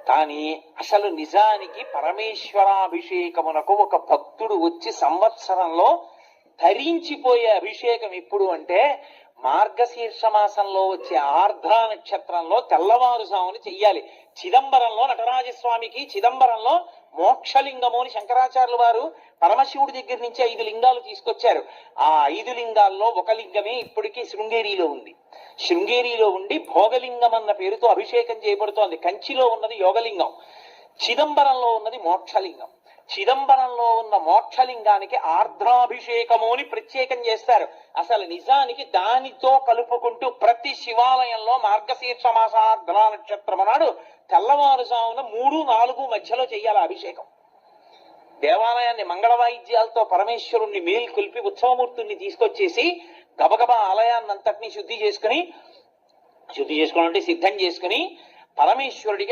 కానీ అసలు నిజానికి పరమేశ్వరాభిషేకమునకు ఒక భక్తుడు వచ్చి సంవత్సరంలో ధరించిపోయే అభిషేకం ఎప్పుడు అంటే మార్గశీర్ష మాసంలో వచ్చే ఆర్ద్ర నక్షత్రంలో తెల్లవారుజాముని చెయ్యాలి. చిదంబరంలో నటరాజస్వామికి చిదంబరంలో మోక్షలింగము అని శంకరాచార్యులు వారు పరమశివుడి దగ్గర నుంచి 5 లింగాలు తీసుకొచ్చారు. ఆ 5 లింగాల్లో ఒక లింగమే ఇప్పటికీ శృంగేరిలో ఉంది. శృంగేరిలో ఉండి భోగలింగం అన్న పేరుతో అభిషేకం చేయబడుతోంది. కంచిలో ఉన్నది యోగలింగం, చిదంబరంలో ఉన్నది మోక్షలింగం. చిదంబరంలో ఉన్న మోక్షలింగానికి ఆర్ద్రాభిషేకము అని ప్రత్యేకం చేస్తారు. అసలు నిజానికి దానితో కలుపుకుంటూ ప్రతి శివాలయంలో మార్గశీర్ష మాసార్ద్ర నక్షత్రం నాడు తెల్లవారుజామున 3-4 మధ్యలో చెయ్యాలి అభిషేకం. దేవాలయాన్ని మంగళ వాయిద్యాలతో పరమేశ్వరుణ్ణి మేల్కొల్పి ఉత్సవమూర్తుల్ని తీసుకొచ్చేసి గబగబా ఆలయాన్నంతటినీ శుద్ధి చేసుకోవాలంటే సిద్ధం చేసుకుని పరమేశ్వరుడికి